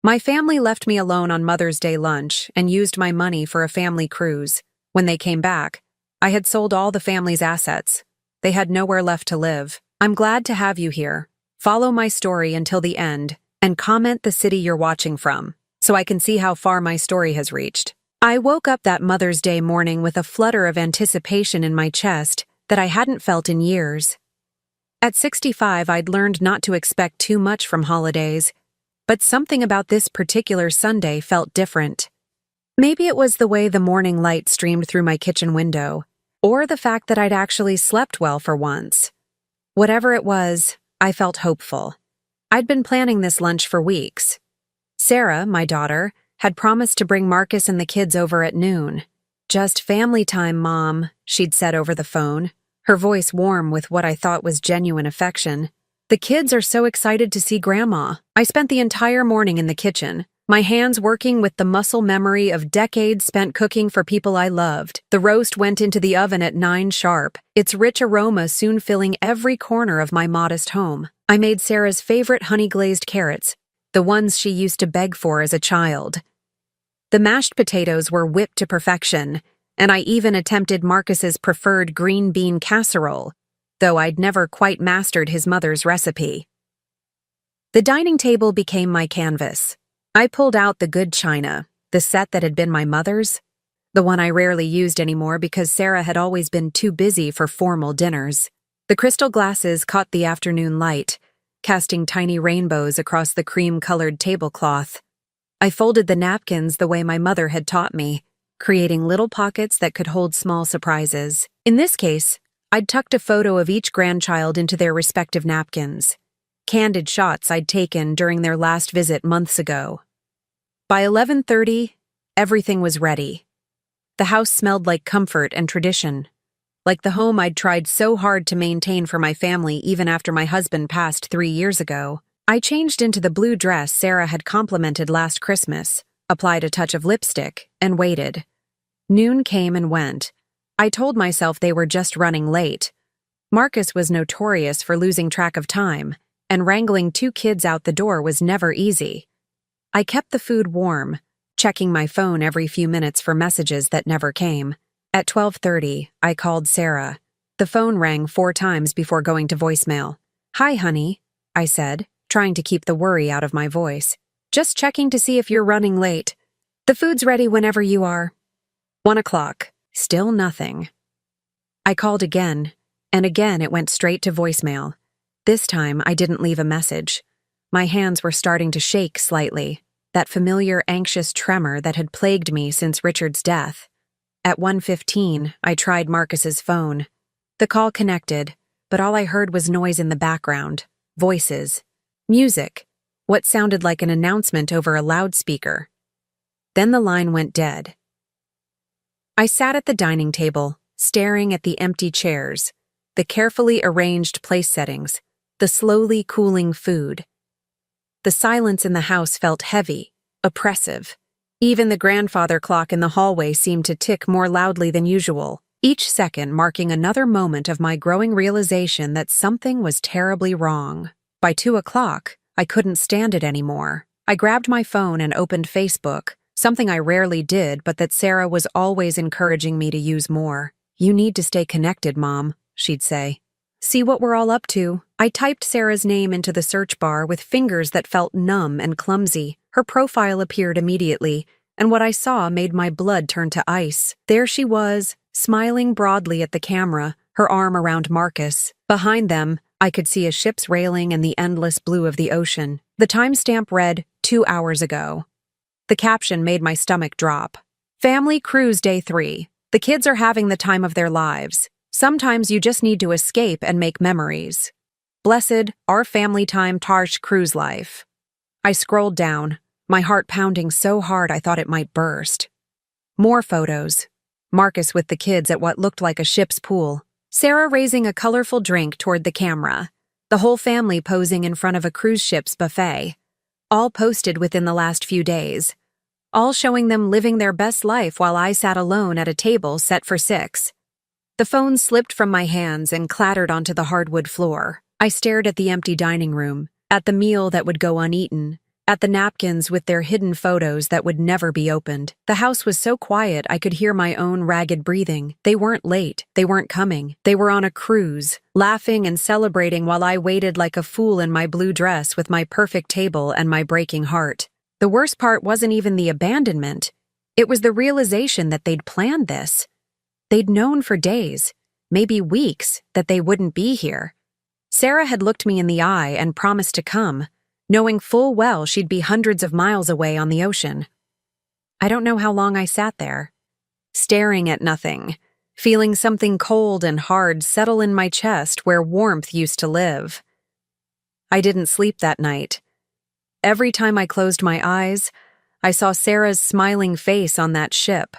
My family left me alone on Mother's Day lunch and used my money for a family cruise. When they came back, I had sold all the family's assets. They had nowhere left to live. I'm glad to have you here. Follow my story until the end and comment the city you're watching from so I can see how far my story has reached. I woke up that Mother's Day morning with a flutter of anticipation in my chest that I hadn't felt in years. At 65, I'd learned not to expect too much from holidays, but something about this particular Sunday felt different. Maybe it was the way the morning light streamed through my kitchen window, or the fact that I'd actually slept well for once. Whatever it was, I felt hopeful. I'd been planning this lunch for weeks. Sarah, my daughter, had promised to bring Marcus and the kids over at noon. "Just family time, Mom," she'd said over the phone, her voice warm with what I thought was genuine affection. "The kids are so excited to see Grandma." I spent the entire morning in the kitchen, my hands working with the muscle memory of decades spent cooking for people I loved. The roast went into the oven at 9 sharp, its rich aroma soon filling every corner of my modest home. I made Sarah's favorite honey-glazed carrots, the ones she used to beg for as a child. The mashed potatoes were whipped to perfection, and I even attempted Marcus's preferred green bean casserole, though I'd never quite mastered his mother's recipe. The dining table became my canvas. I pulled out the good china, the set that had been my mother's, the one I rarely used anymore because Sarah had always been too busy for formal dinners. The crystal glasses caught the afternoon light, casting tiny rainbows across the cream-colored tablecloth. I folded the napkins the way my mother had taught me, creating little pockets that could hold small surprises. In this case, I'd tucked a photo of each grandchild into their respective napkins, candid shots I'd taken during their last visit months ago. By 11:30, everything was ready. The house smelled like comfort and tradition, like the home I'd tried so hard to maintain for my family even after my husband passed 3 years ago. I changed into the blue dress Sarah had complimented last Christmas, applied a touch of lipstick, and waited. Noon came and went. I told myself they were just running late. Marcus was notorious for losing track of time, and wrangling 2 kids out the door was never easy. I kept the food warm, checking my phone every few minutes for messages that never came. At 12:30, I called Sarah. The phone rang 4 times before going to voicemail. "Hi, honey," I said, trying to keep the worry out of my voice. "Just checking to see if you're running late. The food's ready whenever you are." 1 o'clock. Still nothing. I called again, and again it went straight to voicemail. This time I didn't leave a message. My hands were starting to shake slightly, that familiar anxious tremor that had plagued me since Richard's death. At 1:15, I tried Marcus's phone. The call connected, but all I heard was noise in the background, voices, music, what sounded like an announcement over a loudspeaker. Then the line went dead. I sat at the dining table, staring at the empty chairs, the carefully arranged place settings, the slowly cooling food. The silence in the house felt heavy, oppressive. Even the grandfather clock in the hallway seemed to tick more loudly than usual, each second marking another moment of my growing realization that something was terribly wrong. By 2 o'clock, I couldn't stand it anymore. I grabbed my phone and opened Facebook, something I rarely did but that Sarah was always encouraging me to use more. "You need to stay connected, Mom," she'd say. "See what we're all up to." I typed Sarah's name into the search bar with fingers that felt numb and clumsy. Her profile appeared immediately, and what I saw made my blood turn to ice. There she was, smiling broadly at the camera, her arm around Marcus. Behind them, I could see a ship's railing and the endless blue of the ocean. The timestamp read, 2 hours ago. The caption made my stomach drop. "Family Cruise Day 3. The kids are having the time of their lives. Sometimes you just need to escape and make memories. Blessed, our family time Tarsh cruise life." I scrolled down, my heart pounding so hard I thought it might burst. More photos. Marcus with the kids at what looked like a ship's pool. Sarah raising a colorful drink toward the camera. The whole family posing in front of a cruise ship's buffet. All posted within the last few days. All showing them living their best life while I sat alone at a table set for 6. The phone slipped from my hands and clattered onto the hardwood floor. I stared at the empty dining room, at the meal that would go uneaten, at the napkins with their hidden photos that would never be opened. The house was so quiet I could hear my own ragged breathing. They weren't late. They weren't coming. They were on a cruise, laughing and celebrating while I waited like a fool in my blue dress with my perfect table and my breaking heart. The worst part wasn't even the abandonment. It was the realization that they'd planned this. They'd known for days, maybe weeks, that they wouldn't be here. Sarah had looked me in the eye and promised to come, knowing full well she'd be hundreds of miles away on the ocean. I don't know how long I sat there, staring at nothing, feeling something cold and hard settle in my chest where warmth used to live. I didn't sleep that night. Every time I closed my eyes, I saw Sarah's smiling face on that ship,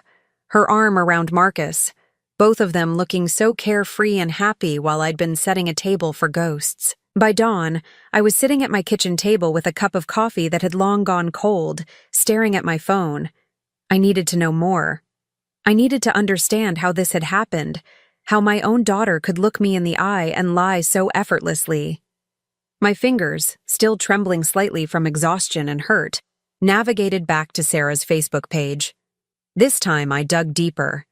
her arm around Marcus, both of them looking so carefree and happy while I'd been setting a table for ghosts. By dawn, I was sitting at my kitchen table with a cup of coffee that had long gone cold, staring at my phone. I needed to know more. I needed to understand how this had happened, how my own daughter could look me in the eye and lie so effortlessly. My fingers, still trembling slightly from exhaustion and hurt, navigated back to Sarah's Facebook page. This time I dug deeper.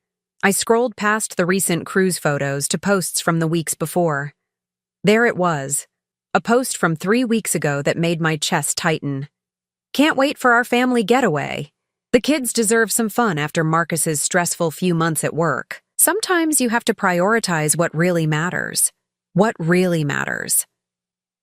I scrolled past the recent cruise photos to posts from the weeks before. There it was, a post from 3 weeks ago that made my chest tighten. Can't wait for our family getaway. The kids deserve some fun after Marcus's stressful few months at work. Sometimes you have to prioritize what really matters. What really matters.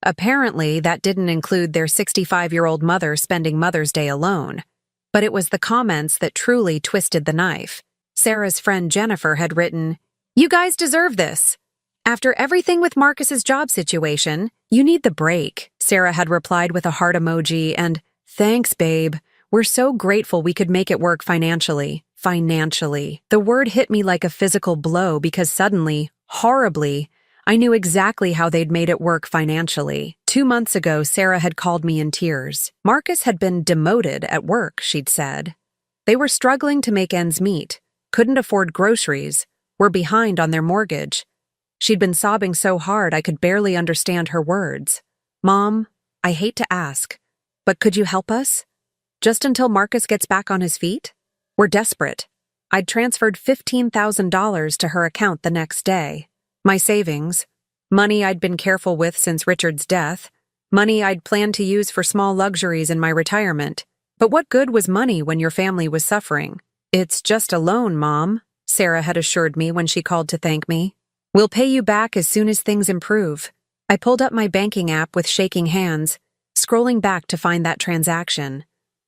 Apparently, that didn't include their 65-year-old mother spending Mother's Day alone. But it was the comments that truly twisted the knife. Sarah's friend Jennifer had written, "You guys deserve this. After everything with Marcus's job situation, you need the break." Sarah had replied with a heart emoji and, "Thanks, babe. We're so grateful we could make it work financially." Financially. The word hit me like a physical blow because suddenly, horribly, I knew exactly how they'd made it work financially. 2 months ago, Sarah had called me in tears. Marcus had been demoted at work, she'd said. They were struggling to make ends meet, couldn't afford groceries, were behind on their mortgage. She'd been sobbing so hard I could barely understand her words. "Mom, I hate to ask, but could you help us? Just until Marcus gets back on his feet? We're desperate." I'd transferred $15,000 to her account the next day. My savings, money I'd been careful with since Richard's death, money I'd planned to use for small luxuries in my retirement. But what good was money when your family was suffering? "It's just a loan, Mom," Sarah had assured me when she called to thank me. "We'll pay you back as soon as things improve." I pulled up my banking app with shaking hands, scrolling back to find that transaction.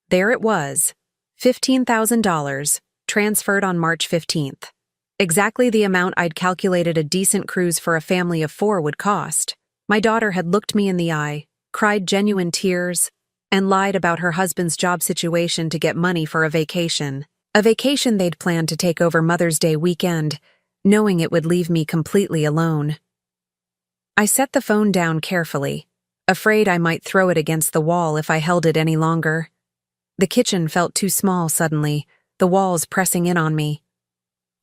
There it was, $15,000, transferred on March 15th. Exactly the amount I'd calculated a decent cruise for a family of 4 would cost. My daughter had looked me in the eye, cried genuine tears, and lied about her husband's job situation to get money for a vacation. A vacation they'd planned to take over Mother's Day weekend, knowing it would leave me completely alone. I set the phone down carefully, afraid I might throw it against the wall if I held it any longer. The kitchen felt too small suddenly, the walls pressing in on me.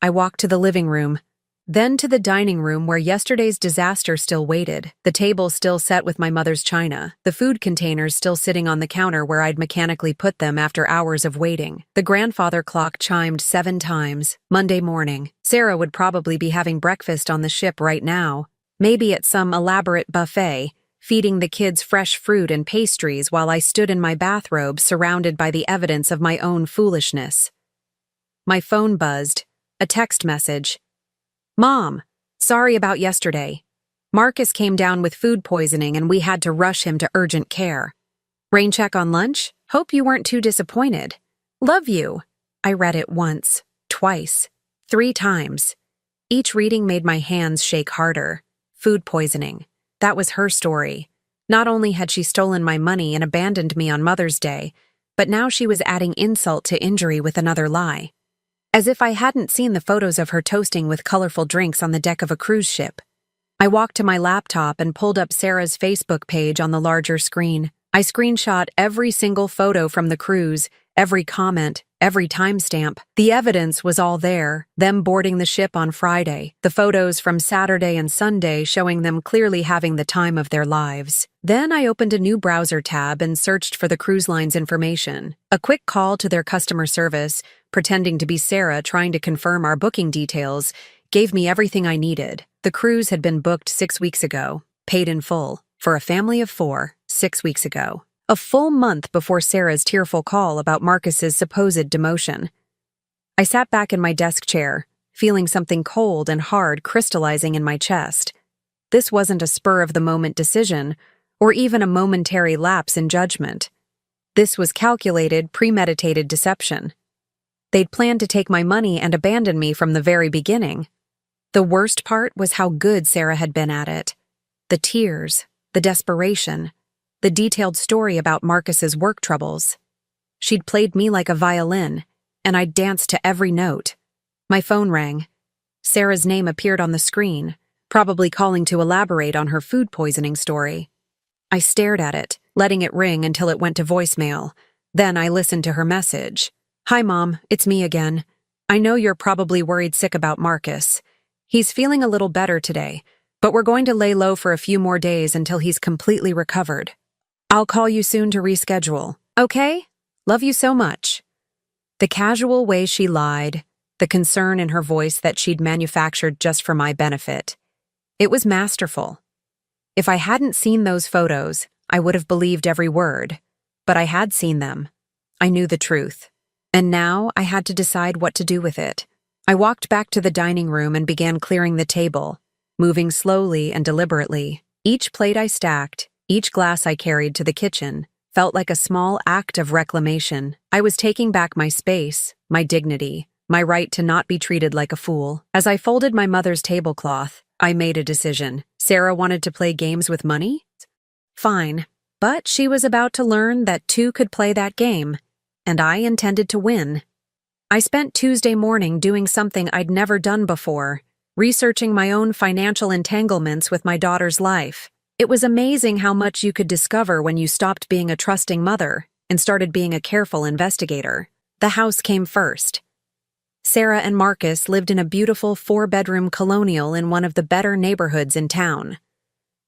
I walked to the living room, then to the dining room where yesterday's disaster still waited, the table still set with my mother's china, the food containers still sitting on the counter where I'd mechanically put them after hours of waiting. The grandfather clock chimed 7 times. Monday morning. Sarah would probably be having breakfast on the ship right now, maybe at some elaborate buffet, feeding the kids fresh fruit and pastries while I stood in my bathrobe surrounded by the evidence of my own foolishness. My phone buzzed. A text message. "Mom, sorry about yesterday. Marcus came down with food poisoning and we had to rush him to urgent care. Rain check on lunch? Hope you weren't too disappointed. Love you." I read it once, twice, 3 times. Each reading made my hands shake harder. Food poisoning. That was her story. Not only had she stolen my money and abandoned me on Mother's Day, but now she was adding insult to injury with another lie. As if I hadn't seen the photos of her toasting with colorful drinks on the deck of a cruise ship. I walked to my laptop and pulled up Sarah's Facebook page on the larger screen. I screenshot every single photo from the cruise, every comment, every timestamp. The evidence was all there, them boarding the ship on Friday, the photos from Saturday and Sunday showing them clearly having the time of their lives. Then I opened a new browser tab and searched for the cruise line's information. A quick call to their customer service, pretending to be Sarah trying to confirm our booking details, gave me everything I needed. The cruise had been booked 6 weeks ago, paid in full, for a family of 4, 6 weeks ago. A full month before Sarah's tearful call about Marcus's supposed demotion. I sat back in my desk chair, feeling something cold and hard crystallizing in my chest. This wasn't a spur-of-the-moment decision, or even a momentary lapse in judgment. This was calculated, premeditated deception. They'd planned to take my money and abandon me from the very beginning. The worst part was how good Sarah had been at it. The tears, the desperation, the detailed story about Marcus's work troubles. She'd played me like a violin, and I'd danced to every note. My phone rang. Sarah's name appeared on the screen, probably calling to elaborate on her food poisoning story. I stared at it, letting it ring until it went to voicemail. Then I listened to her message. "Hi, Mom, it's me again. I know you're probably worried sick about Marcus. He's feeling a little better today, but we're going to lay low for a few more days until he's completely recovered. I'll call you soon to reschedule. Okay? Love you so much." The casual way she lied, the concern in her voice that she'd manufactured just for my benefit. It was masterful. If I hadn't seen those photos, I would have believed every word. But I had seen them. I knew the truth. And now I had to decide what to do with it. I walked back to the dining room and began clearing the table, moving slowly and deliberately. Each plate I stacked, each glass I carried to the kitchen, felt like a small act of reclamation. I was taking back my space, my dignity, my right to not be treated like a fool. As I folded my mother's tablecloth, I made a decision. Sarah wanted to play games with money? Fine. But she was about to learn that 2 could play that game, and I intended to win. I spent Tuesday morning doing something I'd never done before, researching my own financial entanglements with my daughter's life. It was amazing how much you could discover when you stopped being a trusting mother and started being a careful investigator. The house came first. Sarah and Marcus lived in a beautiful 4-bedroom colonial in one of the better neighborhoods in town.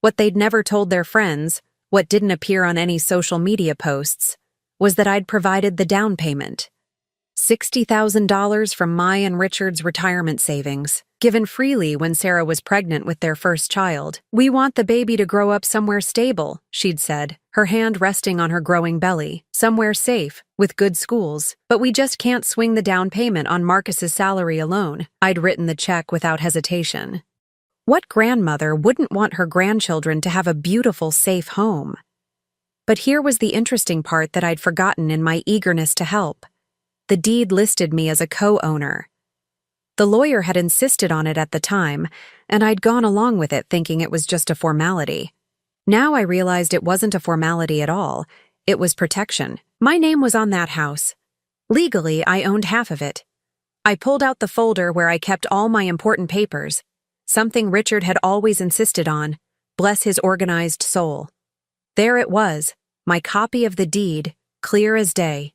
What they'd never told their friends, what didn't appear on any social media posts, was that I'd provided the down payment. $60,000 from my and Richard's retirement savings, given freely when Sarah was pregnant with their first child. "We want the baby to grow up somewhere stable," she'd said, her hand resting on her growing belly. "Somewhere safe, with good schools. But we just can't swing the down payment on Marcus's salary alone." I'd written the check without hesitation. What grandmother wouldn't want her grandchildren to have a beautiful, safe home? But here was the interesting part that I'd forgotten in my eagerness to help. The deed listed me as a co-owner. The lawyer had insisted on it at the time, and I'd gone along with it thinking it was just a formality. Now I realized it wasn't a formality at all. It was protection. My name was on that house. Legally, I owned half of it. I pulled out the folder where I kept all my important papers, something Richard had always insisted on, bless his organized soul. There it was, my copy of the deed, clear as day.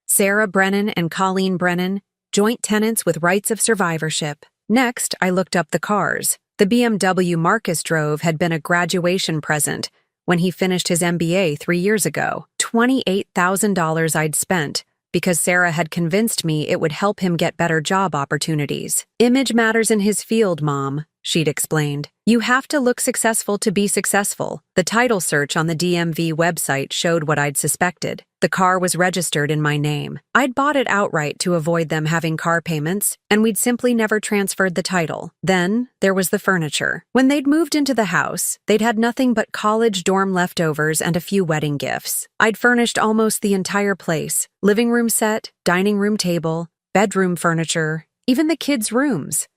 Sarah Brennan and Colleen Brennan, joint tenants with rights of survivorship. Next, I looked up the cars. The BMW Marcus drove had been a graduation present when he finished his MBA 3 years ago. $28,000 I'd spent because Sarah had convinced me it would help him get better job opportunities. "Image matters in his field, Mom," she'd explained. "You have to look successful to be successful." The title search on the DMV website showed what I'd suspected. The car was registered in my name. I'd bought it outright to avoid them having car payments, and we'd simply never transferred the title. Then there was the furniture. When they'd moved into the house, they'd had nothing but college dorm leftovers and a few wedding gifts. I'd furnished almost the entire place: living room set, dining room table, bedroom furniture, even the kids' rooms.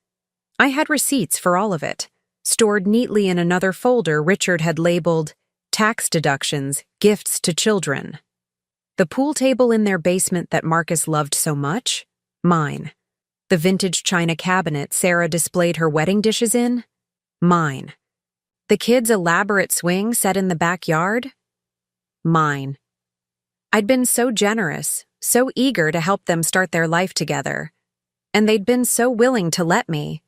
I had receipts for all of it, stored neatly in another folder Richard had labeled tax deductions, gifts to children. The pool table in their basement that Marcus loved so much? Mine. The vintage china cabinet Sarah displayed her wedding dishes in? Mine. The kids' elaborate swing set in the backyard? Mine. I'd been so generous, so eager to help them start their life together. And they'd been so willing to let me.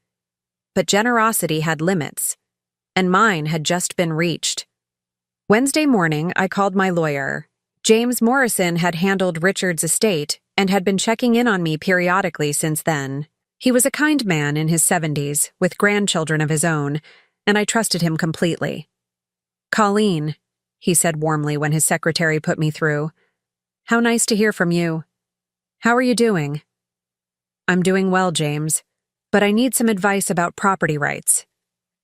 But generosity had limits, and mine had just been reached. Wednesday morning, I called my lawyer. James Morrison had handled Richard's estate and had been checking in on me periodically since then. He was a kind man in his 70s, with grandchildren of his own, and I trusted him completely. "Colleen," he said warmly when his secretary put me through. "How nice to hear from you. How are you doing?" "I'm doing well, James, but I need some advice about property rights."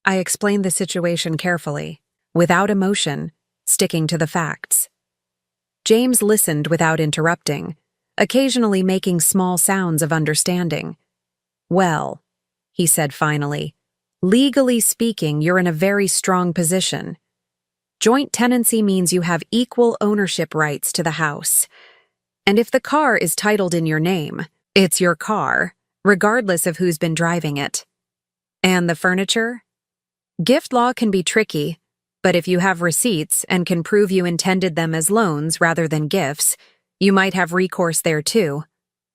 I explained the situation carefully, without emotion, sticking to the facts. James listened without interrupting, occasionally making small sounds of understanding. "Well," he said finally, "legally speaking, you're in a very strong position. Joint tenancy means you have equal ownership rights to the house. And if the car is titled in your name, it's your car, regardless of who's been driving it. And the furniture? Gift law can be tricky, but if you have receipts and can prove you intended them as loans rather than gifts, you might have recourse there too,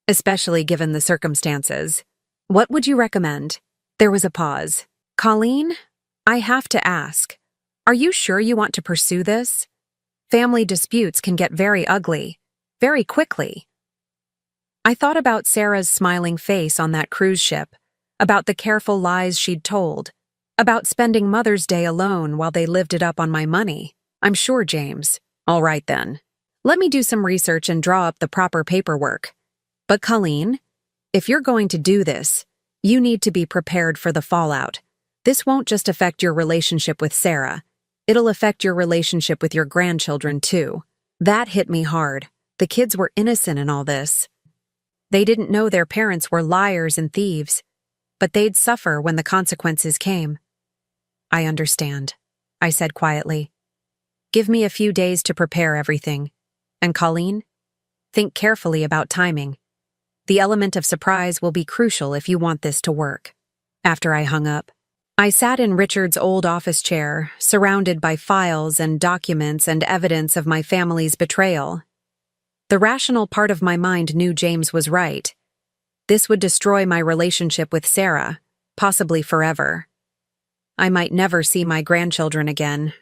especially given the circumstances. What would you recommend?" There was a pause. "Colleen, I have to ask, are you sure you want to pursue this? Family disputes can get very ugly, very quickly." I thought about Sarah's smiling face on that cruise ship, about the careful lies she'd told, about spending Mother's Day alone while they lived it up on my money. "I'm sure, James. All right then. Let me do some research and draw up the proper paperwork. But Colleen, if you're going to do this, you need to be prepared for the fallout. This won't just affect your relationship with Sarah. It'll affect your relationship with your grandchildren too." That hit me hard. The kids were innocent in all this. They didn't know their parents were liars and thieves, but they'd suffer when the consequences came. "I understand," I said quietly. "Give me a few days to prepare everything. And Colleen, think carefully about timing. The element of surprise will be crucial if you want this to work." After I hung up, I sat in Richard's old office chair, surrounded by files and documents and evidence of my family's betrayal. The rational part of my mind knew James was right. This would destroy my relationship with Sarah, possibly forever. I might never see my grandchildren again,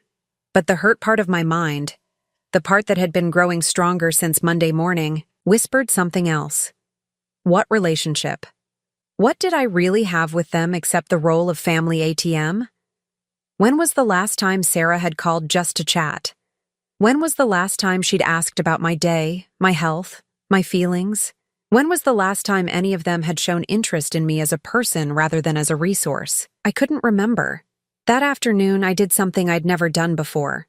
but the hurt part of my mind, the part that had been growing stronger since Monday morning, whispered something else. What relationship? What did I really have with them except the role of family ATM? When was the last time Sarah had called just to chat? When was the last time she'd asked about my day, my health, my feelings? When was the last time any of them had shown interest in me as a person rather than as a resource? I couldn't remember. That afternoon, I did something I'd never done before.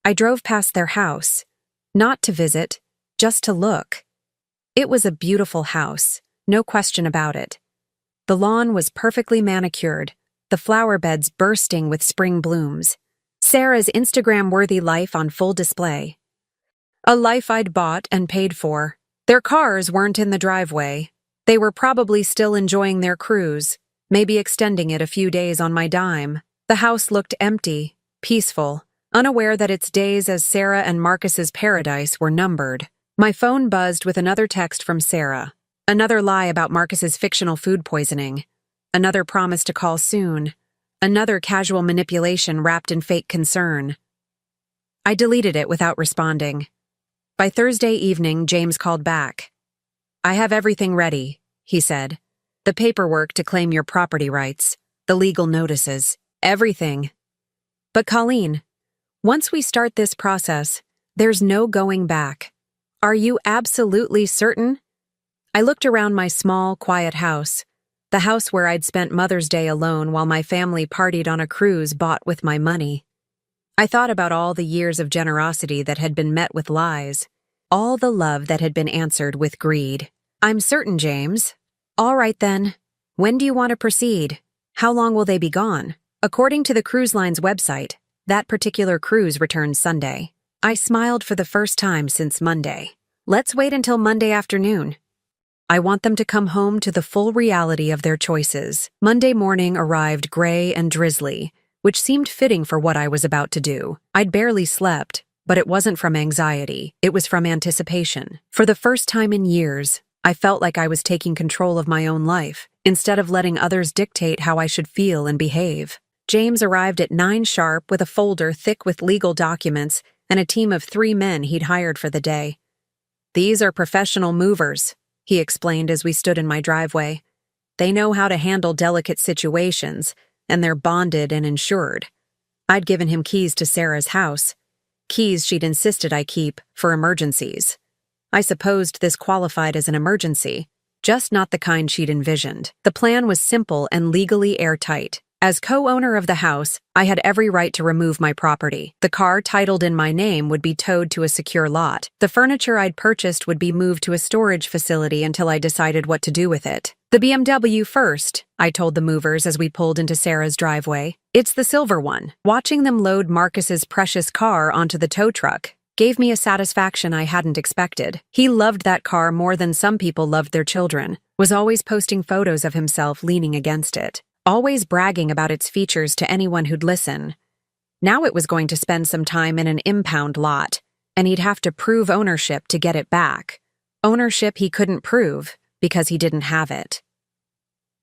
I drove past their house, not to visit, just to look. It was a beautiful house, no question about it. The lawn was perfectly manicured, the flower beds bursting with spring blooms. Sarah's Instagram-worthy life on full display. A life I'd bought and paid for. Their cars weren't in the driveway. They were probably still enjoying their cruise, maybe extending it a few days on my dime. The house looked empty, peaceful, unaware that its days as Sarah and Marcus's paradise were numbered. My phone buzzed with another text from Sarah. Another lie about Marcus's fictional food poisoning. Another promise to call soon. Another casual manipulation wrapped in fake concern. I deleted it without responding. By Thursday evening, James called back. "I have everything ready," he said. "The paperwork to claim your property rights, the legal notices, everything. But Colleen, once we start this process, there's no going back. Are you absolutely certain?" I looked around my small, quiet house, the house where I'd spent Mother's Day alone while my family partied on a cruise bought with my money. I thought about all the years of generosity that had been met with lies, all the love that had been answered with greed. "I'm certain, James." "All right then. When do you want to proceed? How long will they be gone?" According to the cruise line's website, that particular cruise returns Sunday. I smiled for the first time since Monday. "Let's wait until Monday afternoon. I want them to come home to the full reality of their choices." Monday morning arrived gray and drizzly, which seemed fitting for what I was about to do. I'd barely slept, but it wasn't from anxiety, it was from anticipation. For the first time in years, I felt like I was taking control of my own life, instead of letting others dictate how I should feel and behave. James arrived at 9 sharp with a folder thick with legal documents and a team of 3 men he'd hired for the day. "These are professional movers," he explained as we stood in my driveway. "They know how to handle delicate situations, and they're bonded and insured." I'd given him keys to Sarah's house, keys she'd insisted I keep for emergencies. I supposed this qualified as an emergency, just not the kind she'd envisioned. The plan was simple and legally airtight. As co-owner of the house, I had every right to remove my property. The car titled in my name would be towed to a secure lot. The furniture I'd purchased would be moved to a storage facility until I decided what to do with it. "The BMW first," I told the movers as we pulled into Sarah's driveway. "It's the silver one." Watching them load Marcus's precious car onto the tow truck gave me a satisfaction I hadn't expected. He loved that car more than some people loved their children, was always posting photos of himself leaning against it, always bragging about its features to anyone who'd listen. Now it was going to spend some time in an impound lot, and he'd have to prove ownership to get it back. Ownership he couldn't prove because he didn't have it.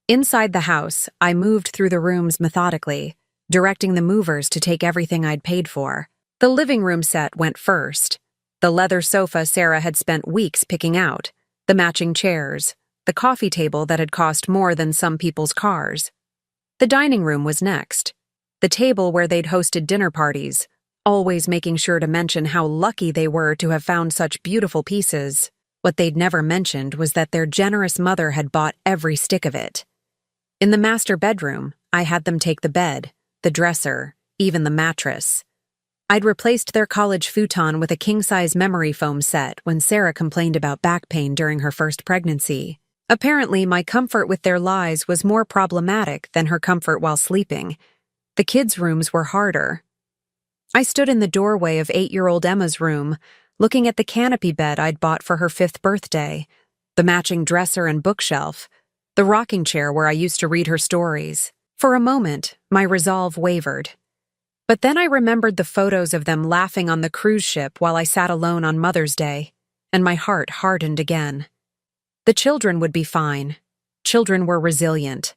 Inside the house, I moved through the rooms methodically, directing the movers to take everything I'd paid for. The living room set went first. The leather sofa Sarah had spent weeks picking out, the matching chairs, the coffee table that had cost more than some people's cars. The dining room was next, the table where they'd hosted dinner parties, always making sure to mention how lucky they were to have found such beautiful pieces. What they'd never mentioned was that their generous mother had bought every stick of it. In the master bedroom, I had them take the bed, the dresser, even the mattress. I'd replaced their college futon with a king-size memory foam set when Sarah complained about back pain during her first pregnancy. Apparently, my comfort with their lies was more problematic than her comfort while sleeping. The kids' rooms were harder. I stood in the doorway of 8-year-old Emma's room, looking at the canopy bed I'd bought for her 5th birthday, the matching dresser and bookshelf, the rocking chair where I used to read her stories. For a moment, my resolve wavered. But then I remembered the photos of them laughing on the cruise ship while I sat alone on Mother's Day, and my heart hardened again. The children would be fine. Children were resilient.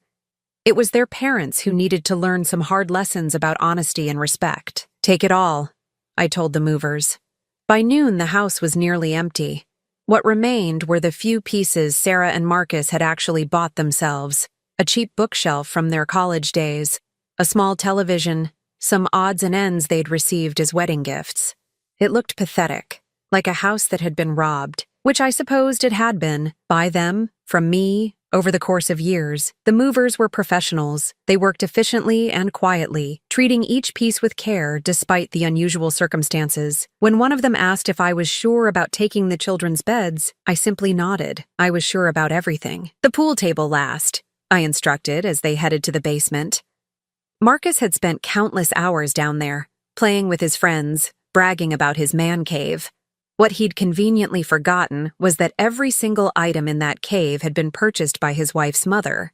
It was their parents who needed to learn some hard lessons about honesty and respect. "Take it all," I told the movers. By noon, the house was nearly empty. What remained were the few pieces Sarah and Marcus had actually bought themselves: a cheap bookshelf from their college days, a small television, some odds and ends they'd received as wedding gifts. It looked pathetic, like a house that had been robbed, which I supposed it had been, by them, from me, over the course of years. The movers were professionals. They worked efficiently and quietly, treating each piece with care despite the unusual circumstances. When one of them asked if I was sure about taking the children's beds, I simply nodded. I was sure about everything. "The pool table last," I instructed as they headed to the basement. Marcus had spent countless hours down there, playing with his friends, bragging about his man cave. What he'd conveniently forgotten was that every single item in that cave had been purchased by his wife's mother.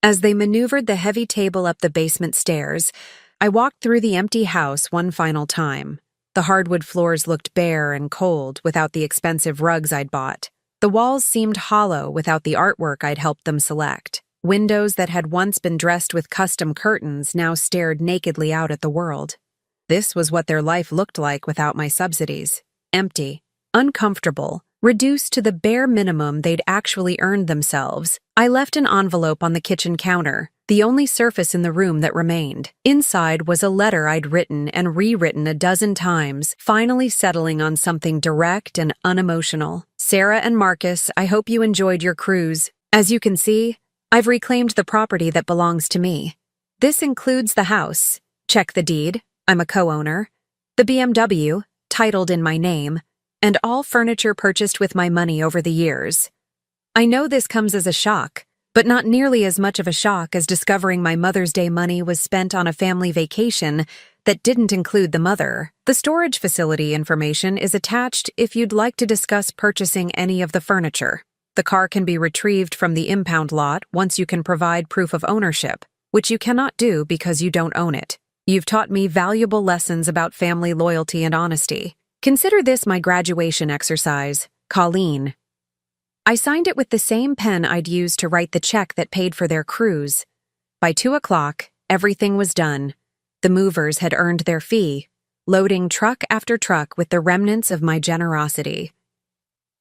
As they maneuvered the heavy table up the basement stairs, I walked through the empty house one final time. The hardwood floors looked bare and cold without the expensive rugs I'd bought. The walls seemed hollow without the artwork I'd helped them select. Windows that had once been dressed with custom curtains now stared nakedly out at the world. This was what their life looked like without my subsidies. Empty, uncomfortable, reduced to the bare minimum they'd actually earned themselves. I left an envelope on the kitchen counter, the only surface in the room that remained. Inside was a letter I'd written and rewritten a dozen times, finally settling on something direct and unemotional. "Sarah and Marcus, I hope you enjoyed your cruise. As you can see, I've reclaimed the property that belongs to me. This includes the house. Check the deed. I'm a co-owner. The BMW, titled in my name, and all furniture purchased with my money over the years. I know this comes as a shock, but not nearly as much of a shock as discovering my Mother's Day money was spent on a family vacation that didn't include the mother. The storage facility information is attached if you'd like to discuss purchasing any of the furniture. The car can be retrieved from the impound lot once you can provide proof of ownership, which you cannot do because you don't own it. You've taught me valuable lessons about family loyalty and honesty. Consider this my graduation exercise, Colleen. I signed it with the same pen I'd used to write the check that paid for their cruise. By 2 o'clock, everything was done. The movers had earned their fee, loading truck after truck with the remnants of my generosity.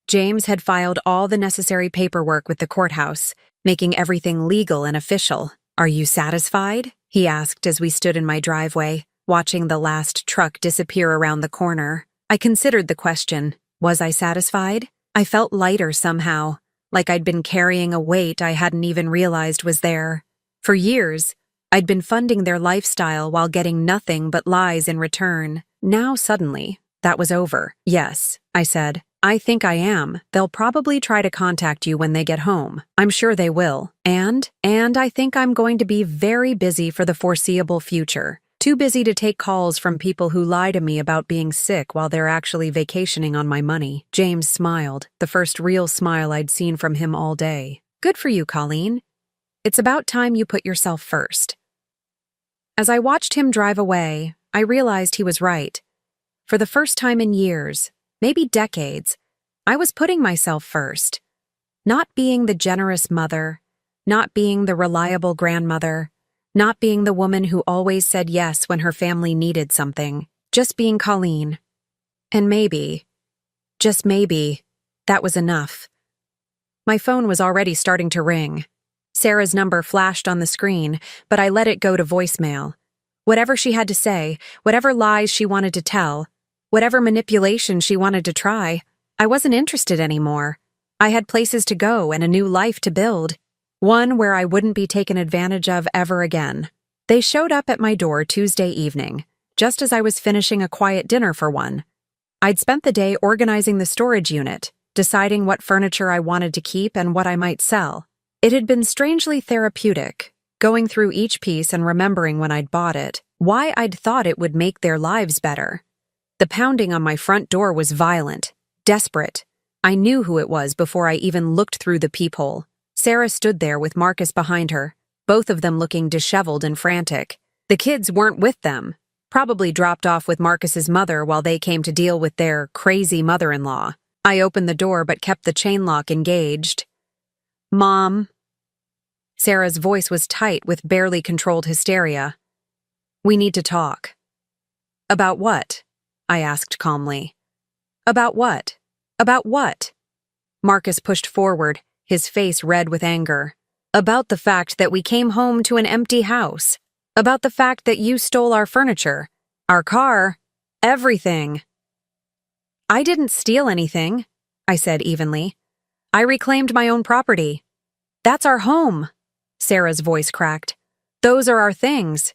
James had filed all the necessary paperwork with the courthouse, making everything legal and official. "Are you satisfied?" he asked as we stood in my driveway, watching the last truck disappear around the corner. I considered the question. Was I satisfied? I felt lighter somehow, like I'd been carrying a weight I hadn't even realized was there. For years, I'd been funding their lifestyle while getting nothing but lies in return. Now suddenly, that was over. "Yes," I said. "I think I am. They'll probably try to contact you when they get home. I'm sure they will. And I think I'm going to be very busy for the foreseeable future. Too busy to take calls from people who lie to me about being sick while they're actually vacationing on my money." James smiled, the first real smile I'd seen from him all day. "Good for you, Colleen. It's about time you put yourself first." As I watched him drive away, I realized he was right. For the first time in years, maybe decades, I was putting myself first. Not being the generous mother, not being the reliable grandmother, not being the woman who always said yes when her family needed something, just being Colleen. And maybe, just maybe, that was enough. My phone was already starting to ring. Sarah's number flashed on the screen, but I let it go to voicemail. Whatever she had to say, whatever lies she wanted to tell, whatever manipulation she wanted to try, I wasn't interested anymore. I had places to go and a new life to build. One where I wouldn't be taken advantage of ever again. They showed up at my door Tuesday evening, just as I was finishing a quiet dinner for one. I'd spent the day organizing the storage unit, deciding what furniture I wanted to keep and what I might sell. It had been strangely therapeutic, going through each piece and remembering when I'd bought it, why I'd thought it would make their lives better. The pounding on my front door was violent, desperate. I knew who it was before I even looked through the peephole. Sarah stood there with Marcus behind her, both of them looking disheveled and frantic. The kids weren't with them, probably dropped off with Marcus's mother while they came to deal with their crazy mother-in-law. I opened the door but kept the chain lock engaged. "Mom." Sarah's voice was tight with barely controlled hysteria. "We need to talk." "About what?" I asked calmly. "About what? About what?" Marcus pushed forward, his face red with anger. "About the fact that we came home to an empty house. About the fact that you stole our furniture, our car, everything." "I didn't steal anything," I said evenly. "I reclaimed my own property." "That's our home," Sarah's voice cracked. "Those are our things.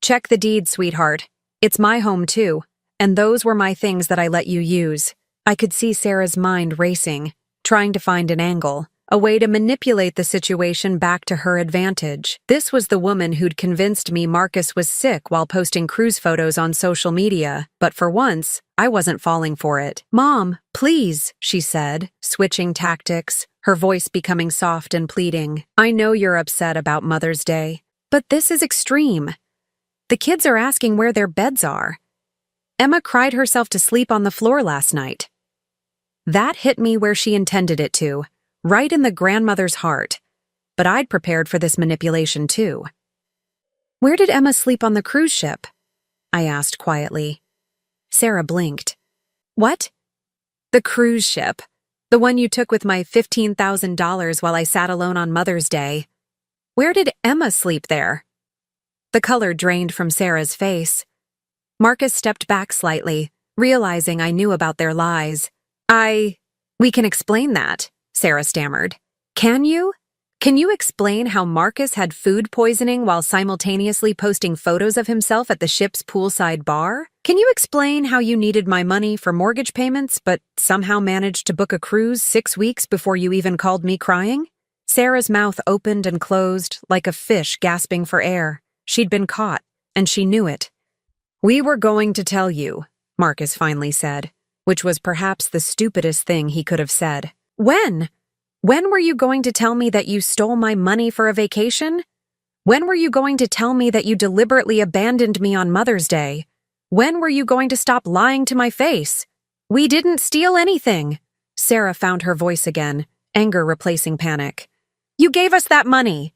Check the deed, sweetheart. It's my home too, and those were my things that I let you use." I could see Sarah's mind racing, trying to find an angle, a way to manipulate the situation back to her advantage. This was the woman who'd convinced me Marcus was sick while posting cruise photos on social media, but for once, I wasn't falling for it. "Mom, please," she said, switching tactics, her voice becoming soft and pleading. "I know you're upset about Mother's Day, but this is extreme. The kids are asking where their beds are. Emma cried herself to sleep on the floor last night." That hit me where she intended it to, right in the grandmother's heart. But I'd prepared for this manipulation too. "Where did Emma sleep on the cruise ship?" I asked quietly. Sarah blinked. "What?" "The cruise ship. The one you took with my $15,000 while I sat alone on Mother's Day. Where did Emma sleep there?" The color drained from Sarah's face. Marcus stepped back slightly, realizing I knew about their lies. We can explain that," Sarah stammered. "Can you? Can you explain how Marcus had food poisoning while simultaneously posting photos of himself at the ship's poolside bar? Can you explain how you needed my money for mortgage payments but somehow managed to book a cruise 6 weeks before you even called me crying?" Sarah's mouth opened and closed like a fish gasping for air. She'd been caught, and she knew it. "We were going to tell you," Marcus finally said, which was perhaps the stupidest thing he could have said. "When? When were you going to tell me that you stole my money for a vacation? When were you going to tell me that you deliberately abandoned me on Mother's Day? When were you going to stop lying to my face?" We didn't steal anything. Sarah found her voice again, anger replacing panic. You gave us that money.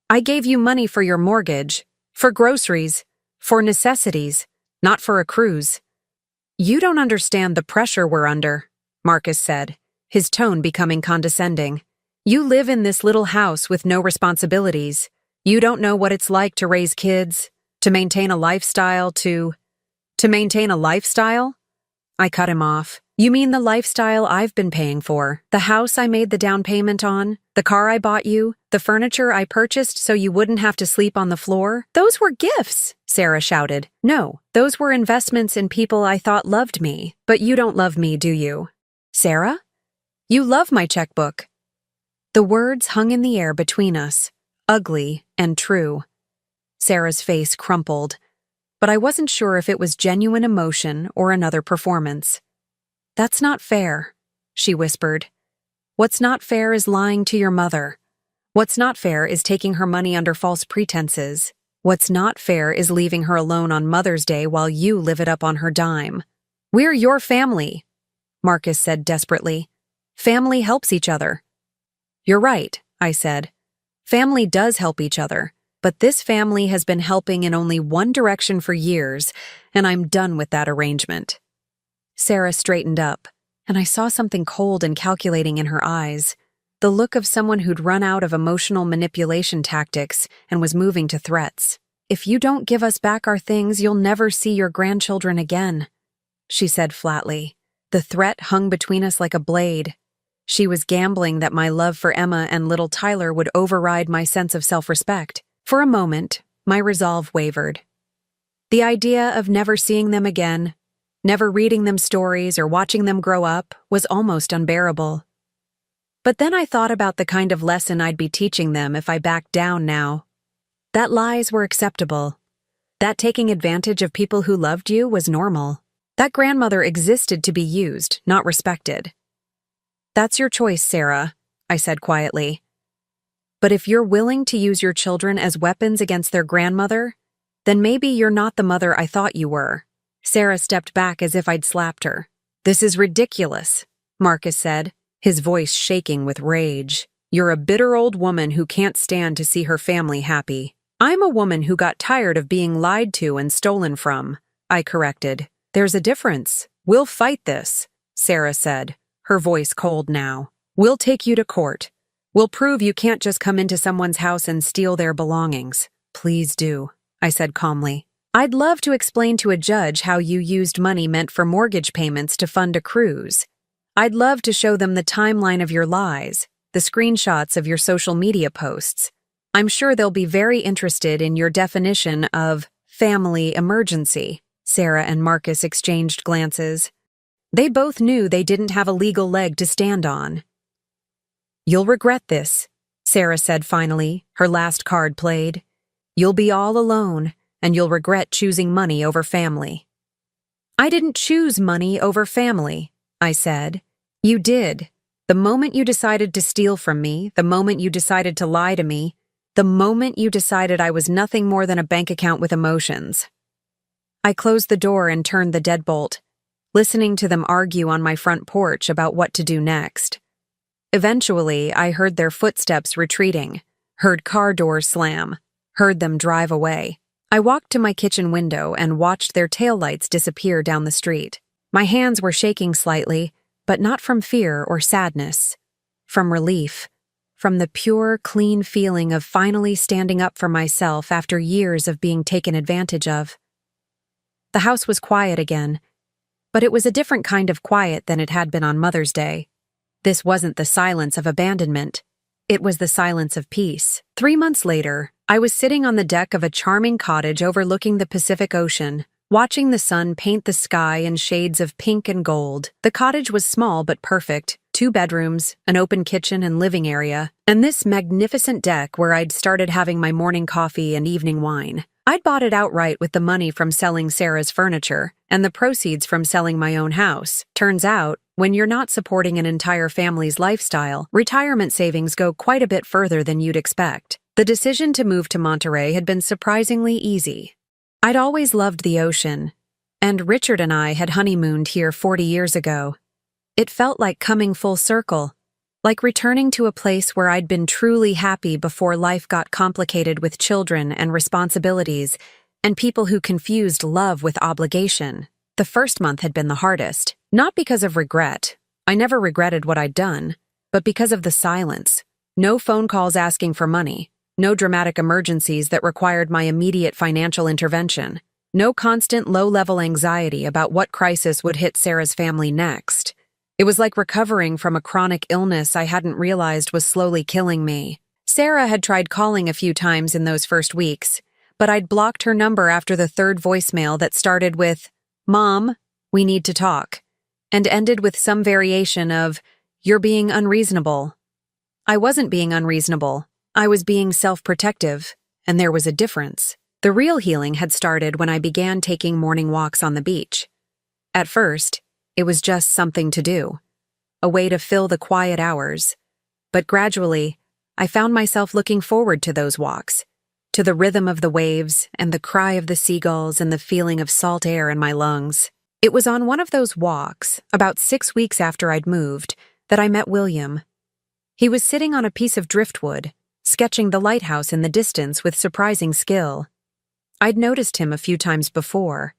I gave you money for your mortgage, for groceries, for necessities, not for a cruise. You don't understand the pressure we're under, Marcus said, his tone becoming condescending. You live in this little house with no responsibilities. You don't know what it's like to raise kids, to maintain a lifestyle, to maintain a lifestyle? I cut him off. You mean the lifestyle I've been paying for? The house I made the down payment on? The car I bought you? The furniture I purchased so you wouldn't have to sleep on the floor? Those were gifts, Sarah shouted. No, those were investments in people I thought loved me. But you don't love me, do you? Sarah? You love my checkbook. The words hung in the air between us, ugly and true. Sarah's face crumpled, but I wasn't sure if it was genuine emotion or another performance. That's not fair, she whispered. What's not fair is lying to your mother. What's not fair is taking her money under false pretenses. What's not fair is leaving her alone on Mother's Day while you live it up on her dime. We're your family, Marcus said desperately. Family helps each other. You're right, I said. Family does help each other, but this family has been helping in only one direction for years, and I'm done with that arrangement. Sarah straightened up, and I saw something cold and calculating in her eyes, the look of someone who'd run out of emotional manipulation tactics and was moving to threats. If you don't give us back our things, you'll never see your grandchildren again, she said flatly. The threat hung between us like a blade. She was gambling that my love for Emma and little Tyler would override my sense of self-respect. For a moment, my resolve wavered. The idea of never seeing them again, never reading them stories or watching them grow up, was almost unbearable. But then I thought about the kind of lesson I'd be teaching them if I backed down now. That lies were acceptable. That taking advantage of people who loved you was normal. That grandmother existed to be used, not respected. That's your choice, Sarah, I said quietly. But if you're willing to use your children as weapons against their grandmother, then maybe you're not the mother I thought you were. Sarah stepped back as if I'd slapped her. This is ridiculous, Marcus said, his voice shaking with rage. You're a bitter old woman who can't stand to see her family happy. I'm a woman who got tired of being lied to and stolen from, I corrected. There's a difference. We'll fight this, Sarah said, her voice cold now. We'll take you to court. We'll prove you can't just come into someone's house and steal their belongings. Please do, I said calmly. I'd love to explain to a judge how you used money meant for mortgage payments to fund a cruise. I'd love to show them the timeline of your lies, the screenshots of your social media posts. I'm sure they'll be very interested in your definition of family emergency. Sarah and Marcus exchanged glances. They both knew they didn't have a legal leg to stand on. You'll regret this, Sarah said finally, her last card played. You'll be all alone, and you'll regret choosing money over family. I didn't choose money over family, I said. You did. The moment you decided to steal from me, the moment you decided to lie to me, the moment you decided I was nothing more than a bank account with emotions. I closed the door and turned the deadbolt, listening to them argue on my front porch about what to do next. Eventually, I heard their footsteps retreating, heard car doors slam, heard them drive away. I walked to my kitchen window and watched their taillights disappear down the street. My hands were shaking slightly, but not from fear or sadness. From relief. From the pure, clean feeling of finally standing up for myself after years of being taken advantage of. The house was quiet again, but it was a different kind of quiet than it had been on Mother's Day. This wasn't the silence of abandonment. It was the silence of peace. 3 months later, I was sitting on the deck of a charming cottage overlooking the Pacific Ocean, watching the sun paint the sky in shades of pink and gold. The cottage was small but perfect, 2 bedrooms, an open kitchen and living area, and this magnificent deck where I'd started having my morning coffee and evening wine. I'd bought it outright with the money from selling Sarah's furniture and the proceeds from selling my own house. Turns out, when you're not supporting an entire family's lifestyle, retirement savings go quite a bit further than you'd expect. The decision to move to Monterey had been surprisingly easy. I'd always loved the ocean, And Richard and I had honeymooned here 40 years ago. It felt like coming full circle, like returning to a place where I'd been truly happy before life got complicated with children and responsibilities and people who confused love with obligation. The first month had been the hardest, not because of regret. I never regretted what I'd done, but because of the silence. No phone calls asking for money, no dramatic emergencies that required my immediate financial intervention, no constant low-level anxiety about what crisis would hit Sarah's family next. It was like recovering from a chronic illness I hadn't realized was slowly killing me. Sarah had tried calling a few times in those first weeks, but I'd blocked her number after the third voicemail that started with, "Mom, we need to talk," and ended with some variation of, "You're being unreasonable." I wasn't being unreasonable. I was being self-protective, and there was a difference. The real healing had started when I began taking morning walks on the beach. At first, it was just something to do, a way to fill the quiet hours. But gradually, I found myself looking forward to those walks, to the rhythm of the waves and the cry of the seagulls and the feeling of salt air in my lungs. It was on one of those walks, about 6 weeks after I'd moved, that I met William. He was sitting on a piece of driftwood, sketching the lighthouse in the distance with surprising skill. I'd noticed him a few times before.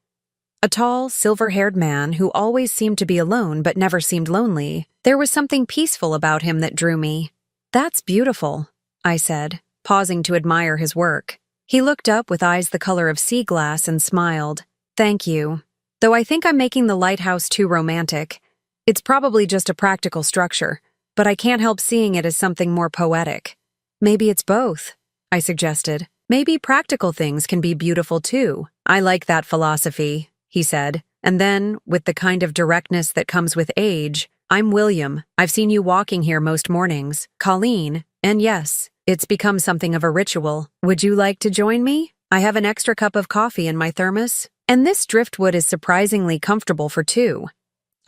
A tall, silver-haired man who always seemed to be alone but never seemed lonely. There was something peaceful about him that drew me. "That's beautiful," I said, pausing to admire his work. He looked up with eyes the color of sea glass and smiled. "Thank you. Though I think I'm making the lighthouse too romantic. It's probably just a practical structure, but I can't help seeing it as something more poetic." "Maybe it's both," I suggested. "Maybe practical things can be beautiful too." "I like that philosophy," he said, and then, with the kind of directness that comes with age, "I'm William. I've seen you walking here most mornings. Colleen, and yes, it's become something of a ritual. Would you like to join me? I have an extra cup of coffee in my thermos, and this driftwood is surprisingly comfortable for two."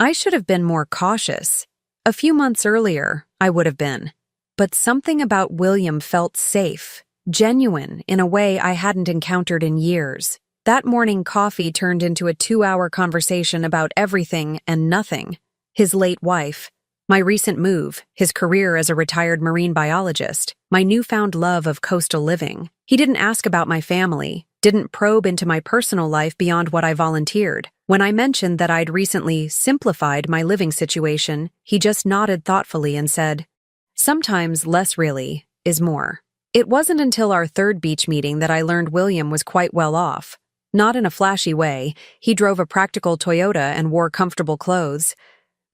I should have been more cautious. A few months earlier, I would have been. But something about William felt safe, genuine in a way I hadn't encountered in years. That morning coffee turned into a 2-hour conversation about everything and nothing. His late wife, my recent move, his career as a retired marine biologist, my newfound love of coastal living. He didn't ask about my family, didn't probe into my personal life beyond what I volunteered. When I mentioned that I'd recently simplified my living situation, he just nodded thoughtfully and said, "Sometimes less really is more." It wasn't until our third beach meeting that I learned William was quite well off. Not in a flashy way, he drove a practical Toyota and wore comfortable clothes.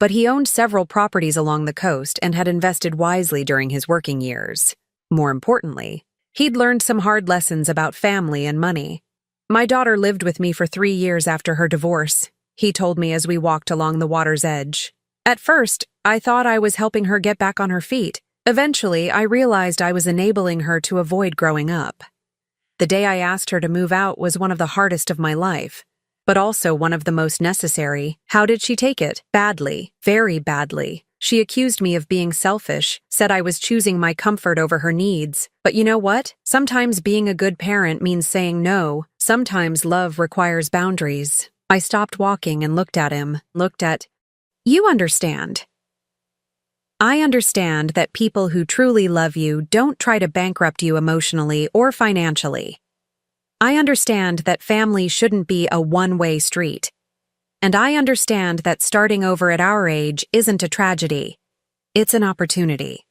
But he owned several properties along the coast and had invested wisely during his working years. More importantly, he'd learned some hard lessons about family and money. "My daughter lived with me for 3 years after her divorce," he told me as we walked along the water's edge. "At first, I thought I was helping her get back on her feet. Eventually, I realized I was enabling her to avoid growing up. The day I asked her to move out was one of the hardest of my life, but also one of the most necessary." How did she take it? Badly, very badly. She accused me of being selfish, said I was choosing my comfort over her needs. But you know what? Sometimes being a good parent means saying no. Sometimes love requires boundaries. I stopped walking and looked at him, "You understand. I understand that people who truly love you don't try to bankrupt you emotionally or financially. I understand that family shouldn't be a one-way street. And I understand that starting over at our age isn't a tragedy. It's an opportunity."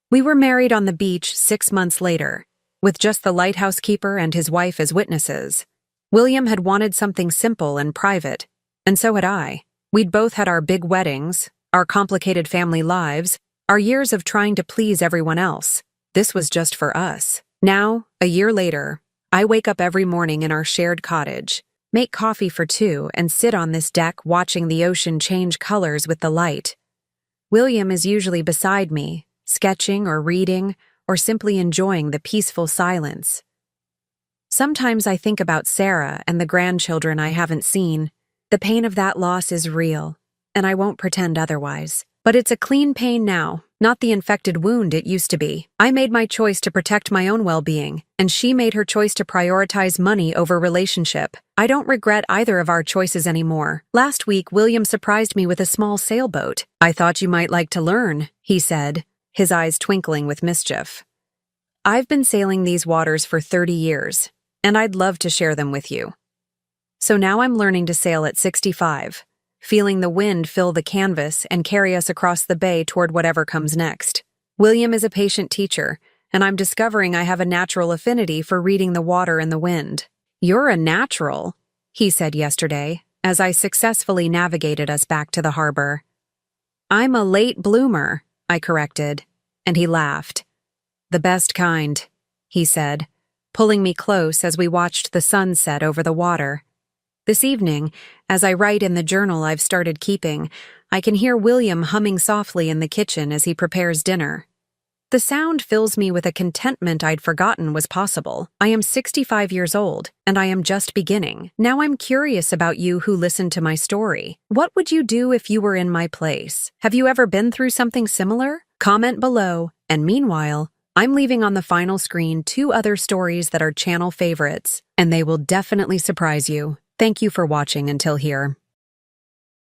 We were married on the beach 6 months later, with just the lighthouse keeper and his wife as witnesses. William had wanted something simple and private, and so had I. We'd both had our big weddings, our complicated family lives, our years of trying to please everyone else. This was just for us. Now, a year later, I wake up every morning in our shared cottage, make coffee for two, and sit on this deck watching the ocean change colors with the light. William is usually beside me, sketching or reading, or simply enjoying the peaceful silence. Sometimes I think about Sarah and the grandchildren I haven't seen. The pain of that loss is real, and I won't pretend otherwise. But But it's a clean pain now, not the infected wound it used to be. I made my choice to protect my own well-being, and she made her choice to prioritize money over relationship. I don't regret either of our choices anymore. Last week, William surprised me with a small sailboat. I thought you might like to learn, he said, his eyes twinkling with mischief. I've been sailing these waters for 30 years, and I'd love to share them with you. So now I'm learning to sail at 65. Feeling the wind fill the canvas and carry us across the bay toward whatever comes next. William is a patient teacher, and I'm discovering I have a natural affinity for reading the water and the wind. You're a natural, he said yesterday, as I successfully navigated us back to the harbor. I'm a late bloomer, I corrected, and he laughed. The best kind, he said, pulling me close as we watched the sun set over the water. This evening, as I write in the journal I've started keeping, I can hear William humming softly in the kitchen as he prepares dinner. The sound fills me with a contentment I'd forgotten was possible. I am 65 years old, and I am just beginning. Now I'm curious about you who listened to my story. What would you do if you were in my place? Have you ever been through something similar? Comment below, and meanwhile, I'm leaving on the final screen 2 other stories that are channel favorites, and they will definitely surprise you. Thank you for watching until here.